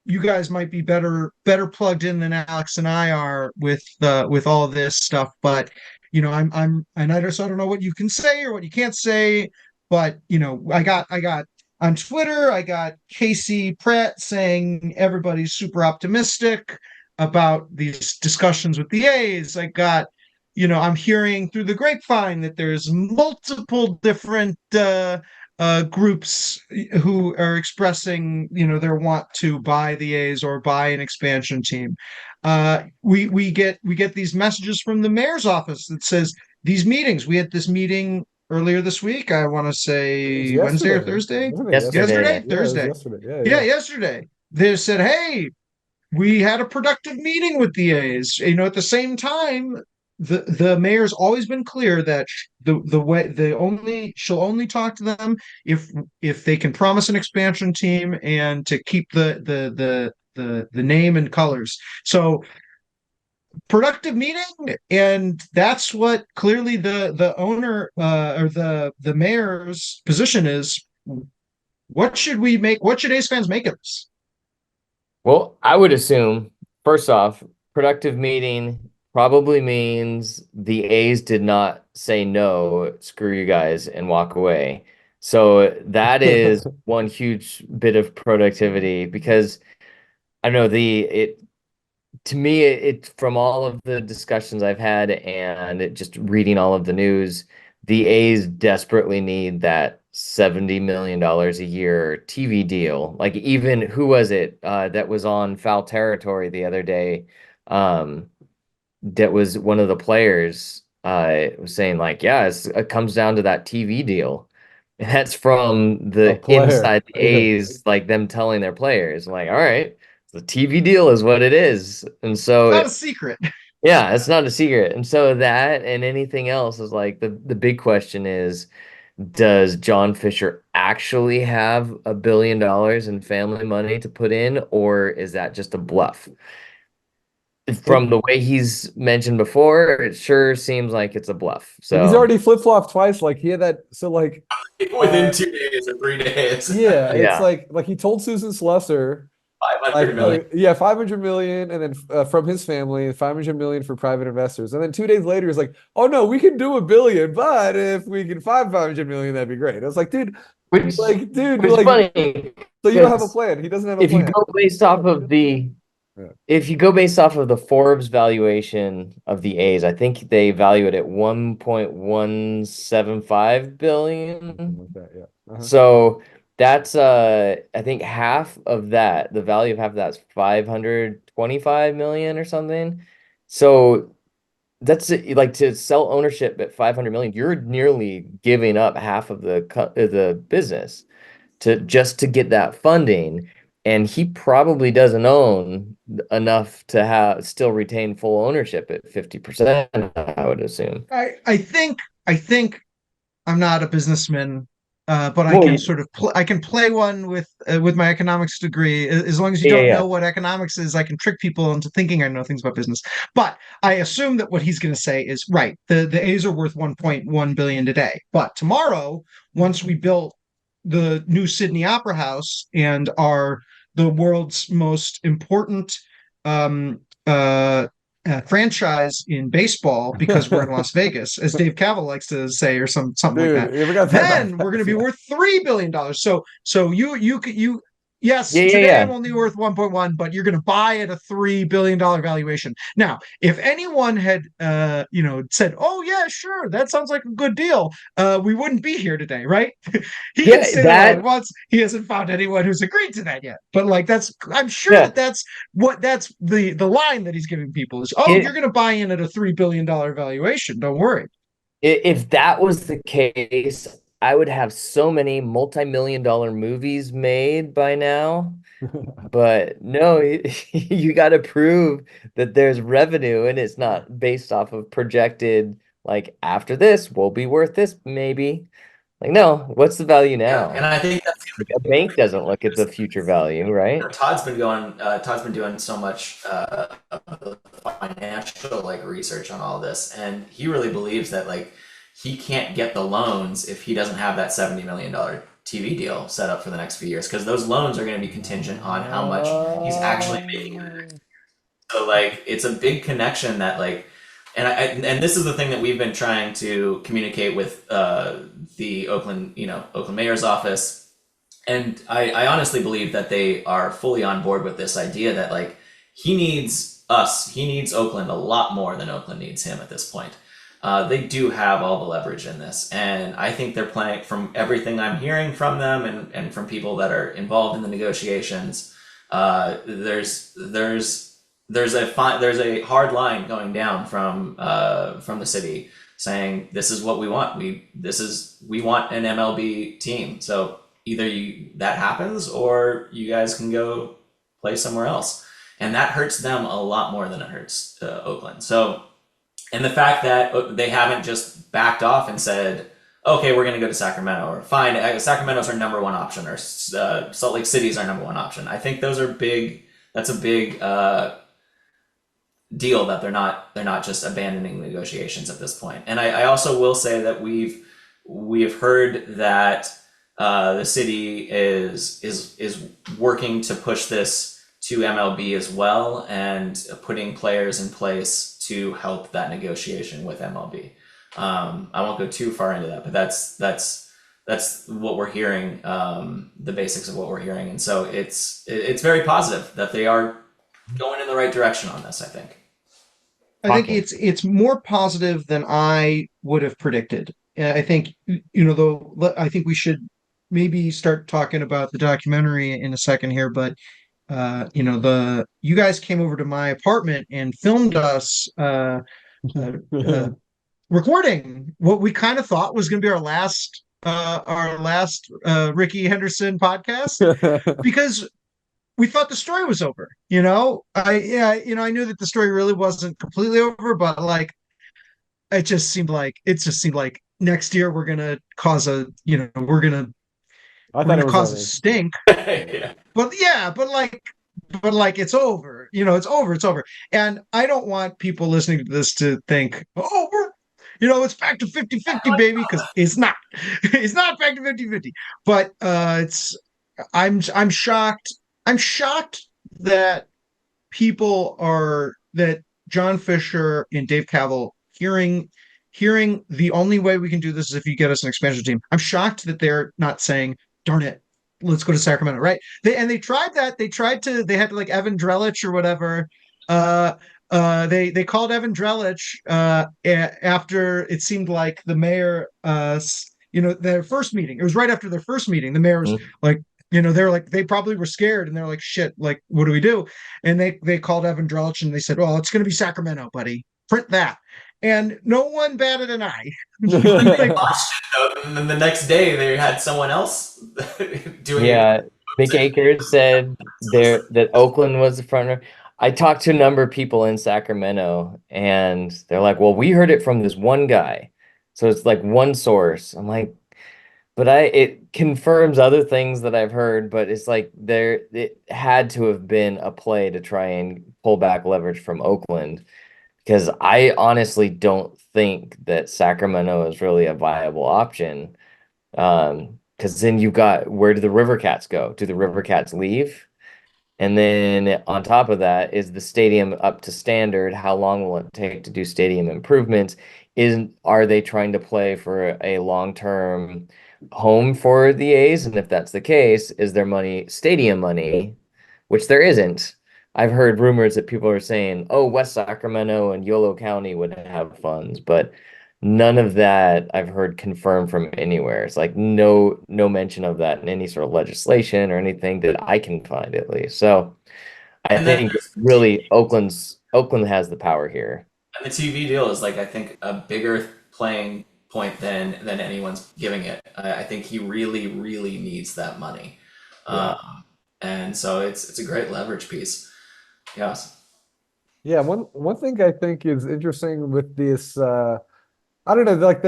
you guys might be better plugged in than Alex and I are with all of this stuff. But I'm and I don't know what you can say or what you can't say. But I got on Twitter, I got Casey Pratt saying everybody's super optimistic about these discussions with the A's. I'm hearing through the grapevine that there's multiple different groups who are expressing, their want to buy the A's or buy an expansion team. We get these messages from the mayor's office that says these meetings. We had this meeting earlier this week. I want to It was say Wednesday or yesterday, Thursday. wasn't it? Yesterday. Yesterday, Yeah, it was Thursday. yesterday. Yeah, Yeah, yeah. yesterday. They said, "Hey, we had a productive meeting with the A's." At the same time, the mayor's always been clear that the way the only she'll only talk to them if they can promise an expansion team and to keep the name and colors. So productive meeting, and that's what clearly the owner or the mayor's position is. What should we make? What should A's fans make of this? Well, I would assume, first off, productive meeting probably means the A's did not say no, screw you guys, and walk away. So that is one huge bit of productivity because I don't know the it to me it from all of the discussions I've had and just reading all of the news, the A's desperately need that $70 million a year TV deal. Like even who was it that was on Foul Territory the other day? That was one of the players was saying like, yeah, it comes down to that TV deal. And that's from A the player. inside the Yeah. A's, like them telling their players, like, all right, the TV deal is what it is. And It's so not a secret. yeah, it's not a secret. And so that and anything else is like the big question is, does John Fisher actually have $1 billion in family money to put in, or is that just a bluff? It, From the way he's mentioned before, it sure seems like it's a bluff. he's So already flip-flopped twice. Like he had that. So like, Within 2 days or 3 days. yeah, it's yeah. like he told Susan Slusser, like, 500 million. yeah, 500 million, and then from his family, and 500 million for private investors, and then 2 days later, he's like, "Oh no, we can do 1 billion, but if we can find 500 million, that'd be great." I was like, Which dude, which is funny so you don't have a because plan. He doesn't have a if you plan. go based off of the Yeah. if you go based off of the Forbes valuation of the A's, I think they value it at 1.175 Something billion. like that. Yeah. So that's I think half of that, the value of half of that's 525 million or something. So that's like to sell ownership at 500 million, you're nearly giving up half of the business to get that funding. And he probably doesn't own enough to have still retain full ownership at 50%, I would assume. I think I'm not a businessman, but I Well, can sort of I can play one with my economics degree. As long as you yeah, don't yeah. know what economics is, I can trick people into thinking I know things about business. But I assume that what he's going to say is right. The A's are worth 1.1 billion today, but tomorrow, once we build the new Sydney Opera House and are the world's most important um, uh, franchise in baseball because we're in Las Vegas, as Dave Cavill likes to say, or something like Dude, that. you ever got Then that? we're going to be Yeah. worth $3 billion. So you yes, Yeah, yeah, today I'm yeah. only worth 1.1, but you're going to buy at a $3 billion valuation. Now, if anyone had said, "Oh yeah, sure, that sounds like a good deal," we wouldn't be here today, right? He can Yeah, say that all he that wants. He hasn't found anyone who's agreed to that yet. But like I'm sure yeah. that's the line that he's giving people is, "Oh, you're It going to buy in at a $3 billion valuation. Don't worry." If that was the case, I would have so many multi-million dollar movies made by now. But no, you got to prove that there's revenue and it's not based off of projected, like after this, we'll be worth this maybe. Like, no, what's the value Yeah, and now? I think that's Like a bank doesn't look at the future value, right? Todd's been doing so much financial like research on all this, and he really believes that like he can't get the loans if he doesn't have that $70 million TV deal set up for the next few years because those loans are going to be contingent on how much he's actually making in the next. So like it's a big connection that like, and this is the thing that we've been trying to communicate with the Oakland Oakland mayor's office, and I honestly believe that they are fully on board with this idea that like he needs us, he needs Oakland a lot more than Oakland needs him at this point. They do have all the leverage in this, and I think they're playing, from everything I'm hearing from them and from people that are involved in the negotiations. There's a hard line going down from the city saying this is what we want. We want an MLB team. So either that happens or you guys can go play somewhere else, and that hurts them a lot more than it hurts Oakland. So, and the fact that they haven't just backed off and said, okay, we're going to go to Sacramento, or fine, Sacramento's our number one option, or Salt Lake City's our number one option. I think those are big. That's a big deal that they're not just abandoning negotiations at this point. And I also will say that we've heard that the city is working to push this to MLB as well, and putting players in place to help that negotiation with MLB. I won't go too far into that, but that's what we're hearing, the basics of what we're hearing. And so it's very positive that they are going in the right direction on this, I think. I think it's more positive than I would have predicted. I think, though, I think we should maybe start talking about the documentary in a second here, but you guys came over to my apartment and filmed us recording what we kind of thought was going to be our last Ricky Henderson podcast, because we thought the story was over. I knew that the story really wasn't completely over, but like it just seemed like next year we're gonna cause a stink. Yeah. But like it's over. It's over. And I don't want people listening to this to think, oh, it's back to 50-50, baby, because it's not. It's not back to 50-50. But I'm shocked. I'm shocked that that John Fisher and Dave Cavill hearing the only way we can do this is if you get us an expansion team. I'm shocked that they're not saying, darn it, let's go to Sacramento, right? They tried that. They had like Evan Drellich or whatever. They called Evan Drellich after it seemed like the mayor, their first meeting. It was right after their first meeting. The mayor was like, they're like, they probably were scared, and they're like, shit, like, what do we do? And they called Evan Drellich and they said, well, it's going to be Sacramento, buddy. Print that. And no one batted an eye. They lost it, and then the next day they had someone else doing it. Yeah, Mick Akers said that Oakland was the front runner. I talked to a number of people in Sacramento, and they're like, well, we heard it from this one guy. So it's like one source. I'm like, but it confirms other things that I've heard, but it's like it had to have been a play to try and pull back leverage from Oakland, because I honestly don't think that Sacramento is really a viable option. Because then you got, where do the River Cats go? Do the River Cats leave? And then on top of that, is the stadium up to standard? How long will it take to do stadium improvements? Are they trying to play for a long-term home for the A's? And if that's the case, is there stadium money, which there isn't. I've heard rumors that people are saying, oh, West Sacramento and Yolo County would have funds, but none of that I've heard confirmed from anywhere. It's like no mention of that in any sort of legislation or anything that I can find, at least. So I think really Oakland has the power here. And the TV deal is like, I think, a bigger playing point than anyone's giving it. I think he really, really needs that money. Yeah. And so it's a great leverage piece. Yes. Yeah, one thing I think is interesting with this, I don't know, like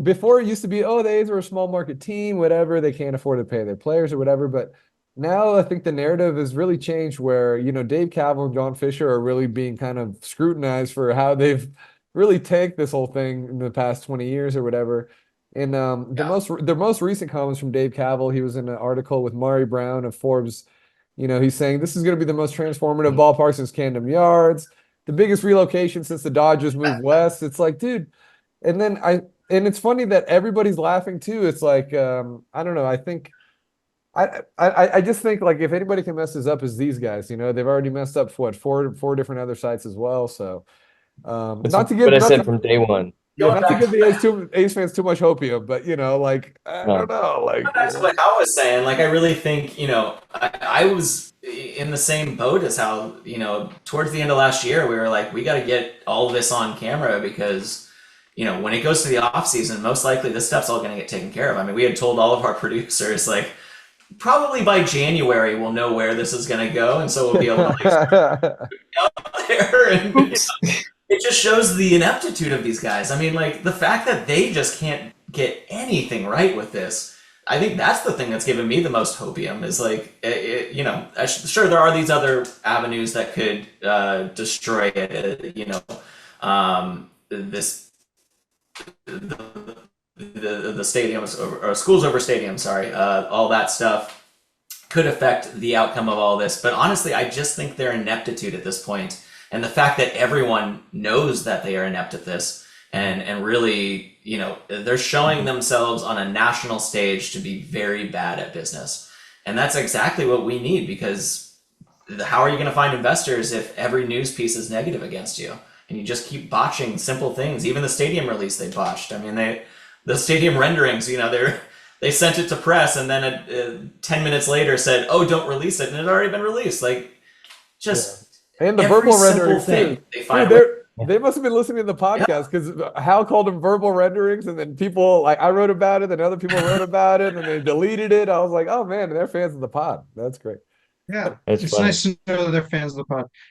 before it used to be, oh, the A's are a small market team, whatever, they can't afford to pay their players or whatever. But now I think the narrative has really changed where, Dave Cavill and John Fisher are really being kind of scrutinized for how they've really tanked this whole thing in the past 20 years or whatever. And Yeah. the most recent comments from Dave Cavill, he was in an article with Murray Brown of Forbes. You know, he's saying this is going to be the most transformative ballpark since Camden Yards, the biggest relocation since the Dodgers moved west. It's like, dude, and then and it's funny that everybody's laughing too. It's like, I don't know. I think I just think like if anybody can mess this up is these guys. You know, they've already messed up for what four different other sites as well. So That's not to what give I not said to, from day one. yeah, Going not to back give to the A's fans too much hopium, but you know, like I No. don't know, like back to what I was saying, like I really think, I was in the same boat as how, towards the end of last year, we were like, we got to get all of this on camera because, when it goes to the off season, most likely this stuff's all going to get taken care of. I mean, we had told all of our producers, like, probably by January we'll know where this is going to go, and so we'll be able to like out there, and Oops. it just shows the ineptitude of these guys. I mean, like the fact that they just can't get anything right with this. I think that's the thing that's given me the most hopium is like, sure there are these other avenues that could destroy it. This the stadiums or schools over stadiums. Sorry, all that stuff could affect the outcome of all this. But honestly, I just think their ineptitude at this point, and the fact that everyone knows that they are inept at this, and really, they're showing themselves on a national stage to be very bad at business, and that's exactly what we need because how are you going to find investors if every news piece is negative against you and you just keep botching simple things? Even the stadium release they botched. I mean, the stadium renderings, they sent it to press and then 10 minutes later said, oh, don't release it, and it had already been released. Like, just and the every verbal simple renderings thing too. they find. Dude, they must have been listening to the podcast because Hal called them verbal renderings, and then people like I wrote about it, and other people wrote about it, and they deleted it. I was like, oh man, they're fans of the pod. That's great. Yeah, It's it's funny. nice to know that they're fans of the pod.